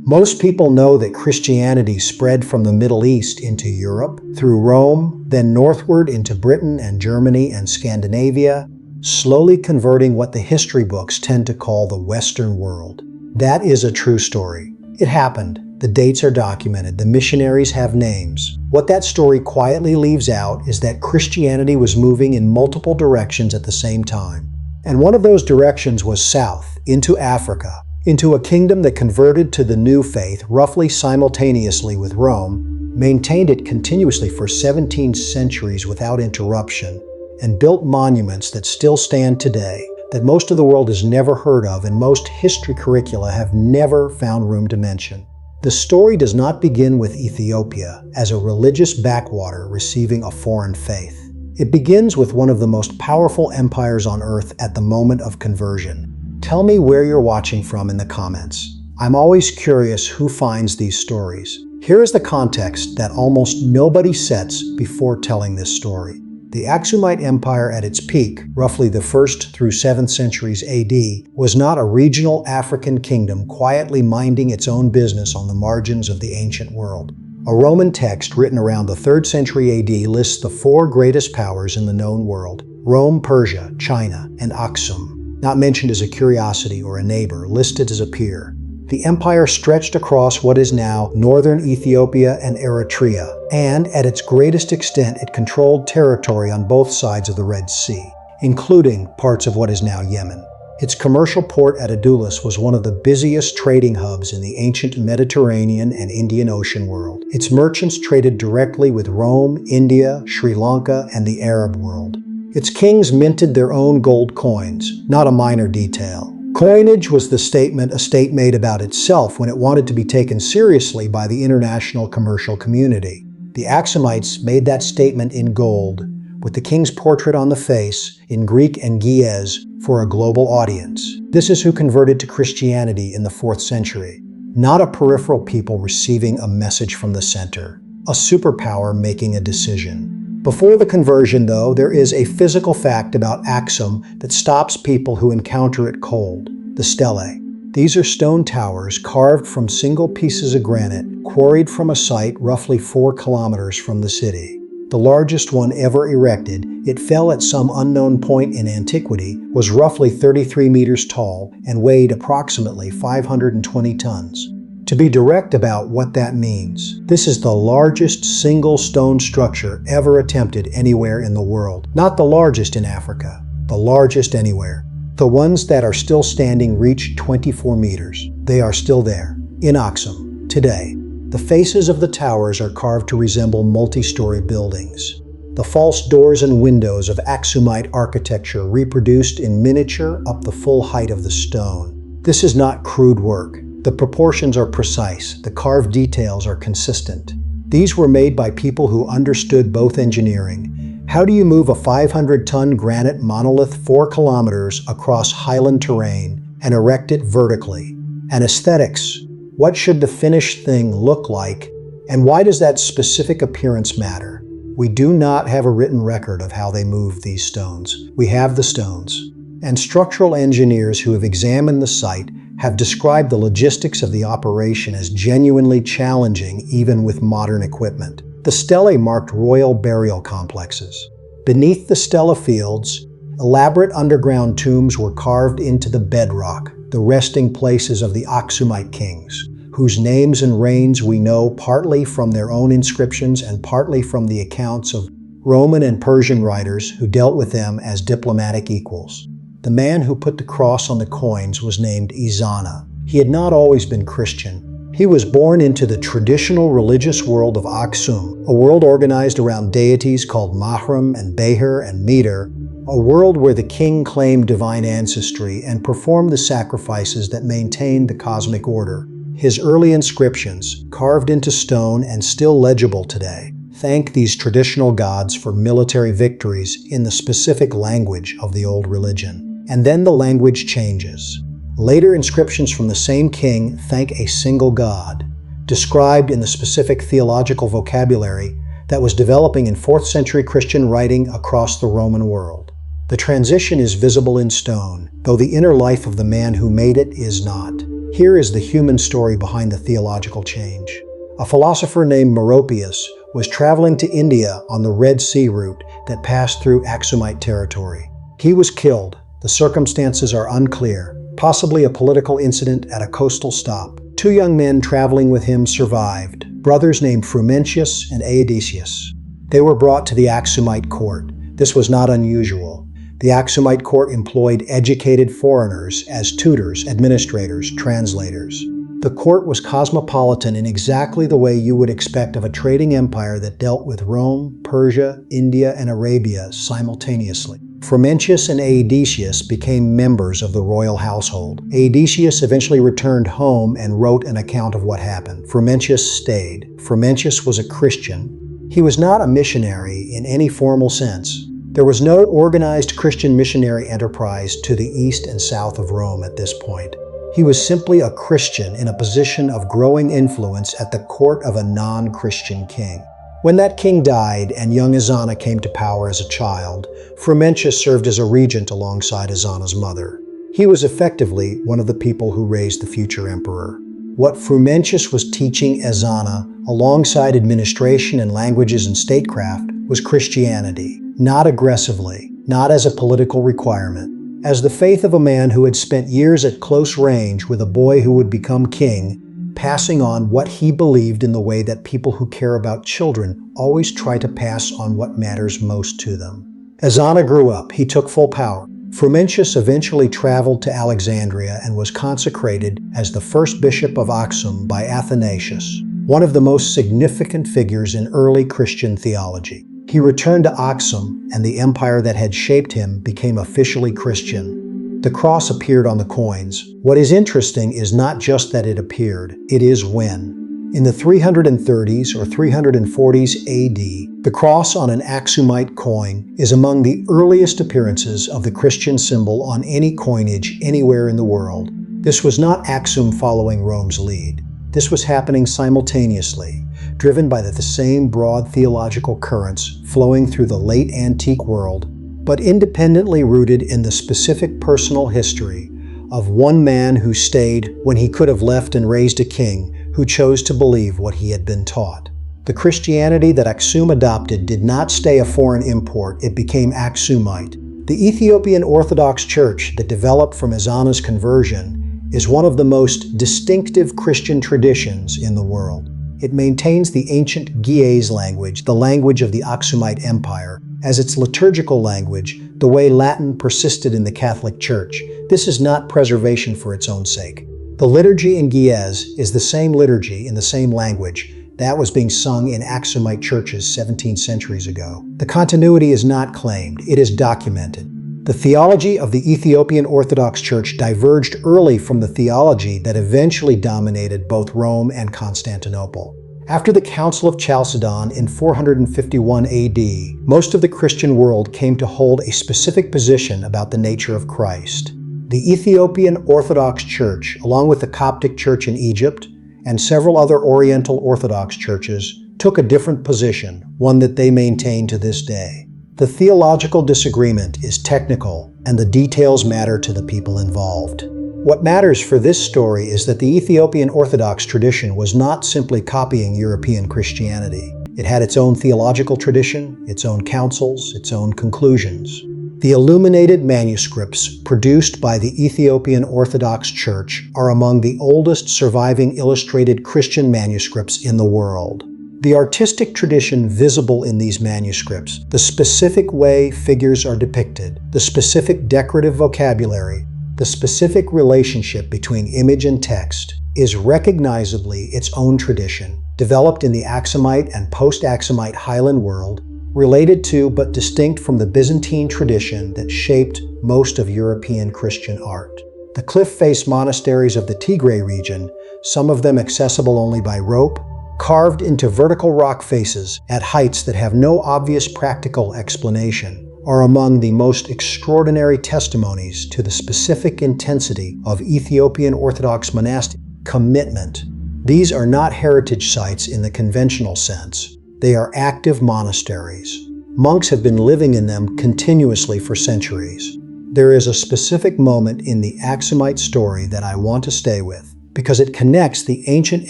Most people know that Christianity spread from the Middle East into Europe, through Rome, then northward into Britain and Germany and Scandinavia, slowly converting what the history books tend to call the Western world. That is a true story. It happened. The dates are documented. The missionaries have names. What that story quietly leaves out is that Christianity was moving in multiple directions at the same time. And one of those directions was south, into Africa, into a kingdom that converted to the new faith roughly simultaneously with Rome, maintained it continuously for 17 centuries without interruption, and built monuments that still stand today, that most of the world has never heard of and most history curricula have never found room to mention. The story does not begin with Ethiopia as a religious backwater receiving a foreign faith. It begins with one of the most powerful empires on earth at the moment of conversion. Tell me where you're watching from in the comments. I'm always curious who finds these stories. Here is the context that almost nobody sets before telling this story. The AKSUMite Empire at its peak, roughly the 1st through 7th centuries AD, was not a regional African kingdom quietly minding its own business on the margins of the ancient world. A Roman text written around the 3rd century AD lists the 4 greatest powers in the known world: Rome, Persia, China, and AKSUM, not mentioned as a curiosity or a neighbor, listed as a peer. The empire stretched across what is now northern Ethiopia and Eritrea, and at its greatest extent it controlled territory on both sides of the Red Sea, including parts of what is now Yemen. Its commercial port at Adulis was one of the busiest trading hubs in the ancient Mediterranean and Indian Ocean world. Its merchants traded directly with Rome, India, Sri Lanka, and the Arab world. Its kings minted their own gold coins, not a minor detail. Coinage was the statement a state made about itself when it wanted to be taken seriously by the international commercial community. The AKSUMites made that statement in gold, with the king's portrait on the face, in Greek and Ge'ez, for a global audience. This is who converted to Christianity in the 4th century. Not a peripheral people receiving a message from the center. A superpower making a decision. Before the conversion, though, there is a physical fact about AKSUM that stops people who encounter it cold: the stelae. These are stone towers carved from single pieces of granite, quarried from a site roughly 4 kilometers from the city. The largest one ever erected, it fell at some unknown point in antiquity, was roughly 33 meters tall and weighed approximately 520 tons. To be direct about what that means, this is the largest single stone structure ever attempted anywhere in the world. Not the largest in Africa, the largest anywhere. The ones that are still standing reach 24 meters. They are still there, in AKSUM, today. The faces of the towers are carved to resemble multi-story buildings. The false doors and windows of AKSUMite architecture reproduced in miniature up the full height of the stone. This is not crude work. The proportions are precise, the carved details are consistent. These were made by people who understood both engineering. How do you move a 500-ton granite monolith 4 kilometers across highland terrain and erect it vertically? And aesthetics. What should the finished thing look like? And why does that specific appearance matter? We do not have a written record of how they moved these stones. We have the stones. And structural engineers who have examined the site have described the logistics of the operation as genuinely challenging even with modern equipment. The stelae marked royal burial complexes. Beneath the stela fields, elaborate underground tombs were carved into the bedrock, the resting places of the AKSUMite kings, whose names and reigns we know partly from their own inscriptions and partly from the accounts of Roman and Persian writers who dealt with them as diplomatic equals. The man who put the cross on the coins was named Izana. He had not always been Christian. He was born into the traditional religious world of AKSUM, a world organized around deities called Mahram and Beher and Meter, a world where the king claimed divine ancestry and performed the sacrifices that maintained the cosmic order. His early inscriptions, carved into stone and still legible today, thank these traditional gods for military victories in the specific language of the old religion. And then the language changes. Later inscriptions from the same king thank a single god, described in the specific theological vocabulary that was developing in 4th century Christian writing across the Roman world. The transition is visible in stone, though the inner life of the man who made it is not. Here is the human story behind the theological change. A philosopher named Meropius was traveling to India on the Red Sea route that passed through AKSUMite territory. He was killed. The circumstances are unclear, possibly a political incident at a coastal stop. 2 young men traveling with him survived, brothers named Frumentius and Aedesius. They were brought to the AKSUMite court. This was not unusual. The AKSUMite court employed educated foreigners as tutors, administrators, translators. The court was cosmopolitan in exactly the way you would expect of a trading empire that dealt with Rome, Persia, India, and Arabia simultaneously. Frumentius and Aedesius became members of the royal household. Aedesius eventually returned home and wrote an account of what happened. Frumentius stayed. Frumentius was a Christian. He was not a missionary in any formal sense. There was no organized Christian missionary enterprise to the east and south of Rome at this point. He was simply a Christian in a position of growing influence at the court of a non-Christian king. When that king died and young Ezana came to power as a child, Frumentius served as a regent alongside Ezana's mother. He was effectively one of the people who raised the future emperor. What Frumentius was teaching Ezana, alongside administration and languages and statecraft, was Christianity, not aggressively, not as a political requirement. As the faith of a man who had spent years at close range with a boy who would become king, passing on what he believed in the way that people who care about children always try to pass on what matters most to them. Ezana grew up. He took full power. Frumentius eventually traveled to Alexandria and was consecrated as the first bishop of AKSUM by Athanasius, one of the most significant figures in early Christian theology. He returned to AKSUM, and the empire that had shaped him became officially Christian. The cross appeared on the coins. What is interesting is not just that it appeared, it is when. In the 330s or 340s AD, the cross on an AKSUMite coin is among the earliest appearances of the Christian symbol on any coinage anywhere in the world. This was not AKSUM following Rome's lead. This was happening simultaneously, driven by the same broad theological currents flowing through the late antique world, but independently rooted in the specific personal history of one man who stayed when he could have left and raised a king who chose to believe what he had been taught. The Christianity that AKSUM adopted did not stay a foreign import, it became AKSUMite. The Ethiopian Orthodox Church that developed from Ezana's conversion is one of the most distinctive Christian traditions in the world. It maintains the ancient Ge'ez language, the language of the Aksumite Empire, as its liturgical language, the way Latin persisted in the Catholic Church. This is not preservation for its own sake. The liturgy in Ge'ez is the same liturgy in the same language that was being sung in Aksumite churches 17 centuries ago. The continuity is not claimed, it is documented. The theology of the Ethiopian Orthodox Church diverged early from the theology that eventually dominated both Rome and Constantinople. After the Council of Chalcedon in 451 AD, most of the Christian world came to hold a specific position about the nature of Christ. The Ethiopian Orthodox Church, along with the Coptic Church in Egypt and several other Oriental Orthodox churches, took a different position, one that they maintain to this day. The theological disagreement is technical, and the details matter to the people involved. What matters for this story is that the Ethiopian Orthodox tradition was not simply copying European Christianity. It had its own theological tradition, its own councils, its own conclusions. The illuminated manuscripts produced by the Ethiopian Orthodox Church are among the oldest surviving illustrated Christian manuscripts in the world. The artistic tradition visible in these manuscripts, the specific way figures are depicted, the specific decorative vocabulary, the specific relationship between image and text, is recognizably its own tradition, developed in the Aksumite and post-Aksumite Highland world, related to but distinct from the Byzantine tradition that shaped most of European Christian art. The cliff-face monasteries of the Tigray region, some of them accessible only by rope, carved into vertical rock faces at heights that have no obvious practical explanation, are among the most extraordinary testimonies to the specific intensity of Ethiopian Orthodox monastic commitment. These are not heritage sites in the conventional sense. They are active monasteries. Monks have been living in them continuously for centuries. There is a specific moment in the Aksumite story that I want to stay with, because it connects the ancient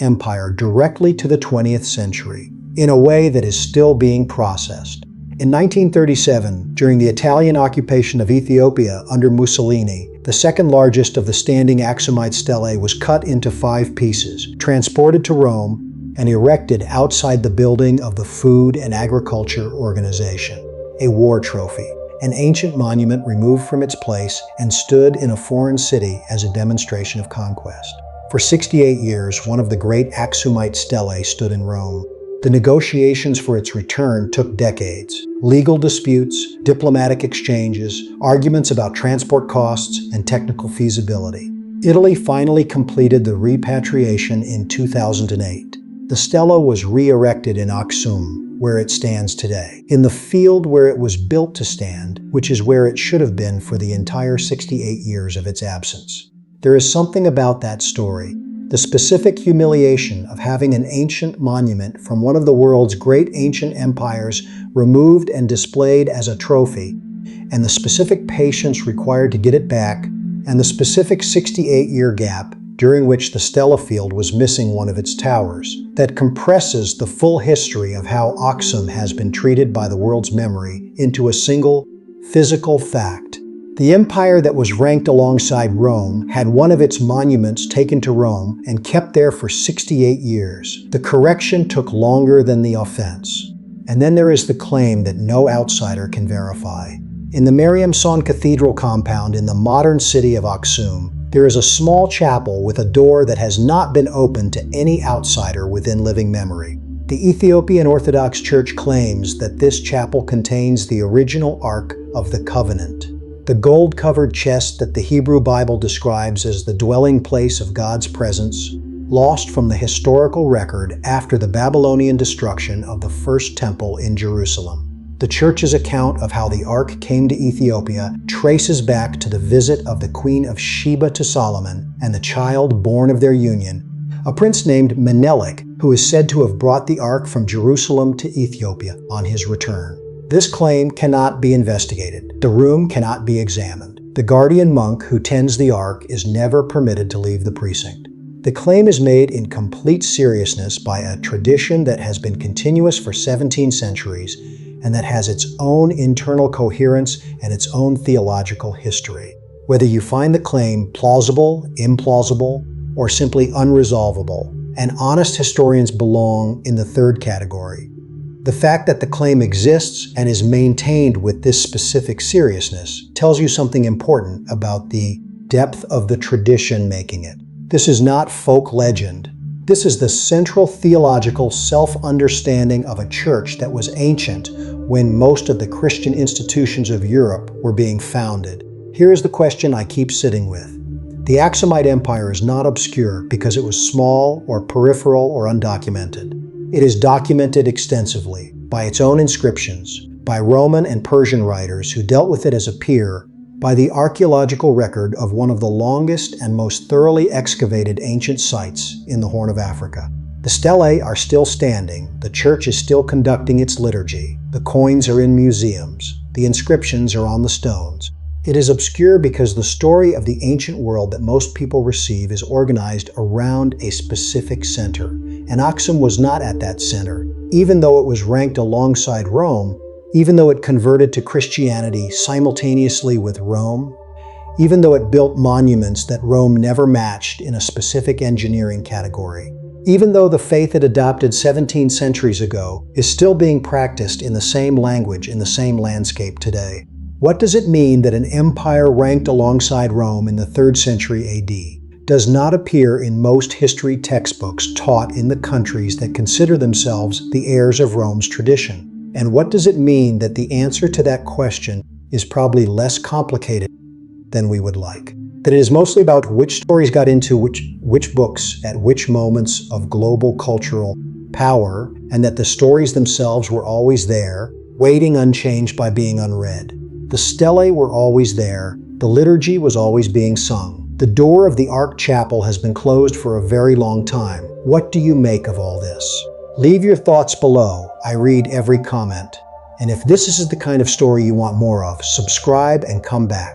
empire directly to the 20th century in a way that is still being processed. In 1937, during the Italian occupation of Ethiopia under Mussolini, the second largest of the standing AKSUMite stelae was cut into 5 pieces, transported to Rome, and erected outside the building of the Food and Agriculture Organization, a war trophy, an ancient monument removed from its place and stood in a foreign city as a demonstration of conquest. For 68 years, one of the great AKSUMite stelae stood in Rome. The negotiations for its return took decades. Legal disputes, diplomatic exchanges, arguments about transport costs, and technical feasibility. Italy finally completed the repatriation in 2008. The stela was re-erected in AKSUM, where it stands today, in the field where it was built to stand, which is where it should have been for the entire 68 years of its absence. There is something about that story. The specific humiliation of having an ancient monument from one of the world's great ancient empires removed and displayed as a trophy, and the specific patience required to get it back, and the specific 68-year gap during which the stela field was missing one of its towers, that compresses the full history of how AKSUM has been treated by the world's memory into a single, physical fact. The empire that was ranked alongside Rome had one of its monuments taken to Rome and kept there for 68 years. The correction took longer than the offense. And then there is the claim that no outsider can verify. In the Mariam Son Cathedral compound in the modern city of AKSUM, there is a small chapel with a door that has not been opened to any outsider within living memory. The Ethiopian Orthodox Church claims that this chapel contains the original Ark of the Covenant, the gold-covered chest that the Hebrew Bible describes as the dwelling place of God's presence, lost from the historical record after the Babylonian destruction of the first temple in Jerusalem. The church's account of how the Ark came to Ethiopia traces back to the visit of the Queen of Sheba to Solomon and the child born of their union, a prince named Menelik, who is said to have brought the Ark from Jerusalem to Ethiopia on his return. This claim cannot be investigated. The room cannot be examined. The guardian monk who tends the Ark is never permitted to leave the precinct. The claim is made in complete seriousness by a tradition that has been continuous for 17 centuries and that has its own internal coherence and its own theological history. Whether you find the claim plausible, implausible, or simply unresolvable, and honest historians belong in the third category. The fact that the claim exists and is maintained with this specific seriousness tells you something important about the depth of the tradition making it. This is not folk legend. This is the central theological self-understanding of a church that was ancient when most of the Christian institutions of Europe were being founded. Here is the question I keep sitting with. The AKSUMite Empire is not obscure because it was small or peripheral or undocumented. It is documented extensively by its own inscriptions, by Roman and Persian writers who dealt with it as a peer, by the archaeological record of one of the longest and most thoroughly excavated ancient sites in the Horn of Africa. The stelae are still standing, the church is still conducting its liturgy, the coins are in museums, the inscriptions are on the stones. It is obscure because the story of the ancient world that most people receive is organized around a specific center, and AKSUM was not at that center, even though it was ranked alongside Rome, even though it converted to Christianity simultaneously with Rome, even though it built monuments that Rome never matched in a specific engineering category, even though the faith it adopted 17 centuries ago is still being practiced in the same language in the same landscape today. What does it mean that an empire ranked alongside Rome in the 3rd century AD does not appear in most history textbooks taught in the countries that consider themselves the heirs of Rome's tradition? And what does it mean that the answer to that question is probably less complicated than we would like? That it is mostly about which stories got into which books at which moments of global cultural power, and that the stories themselves were always there, waiting unchanged by being unread. The stelae were always there, the liturgy was always being sung. The door of the Ark Chapel has been closed for a very long time. What do you make of all this? Leave your thoughts below. I read every comment. And if this is the kind of story you want more of, subscribe and come back.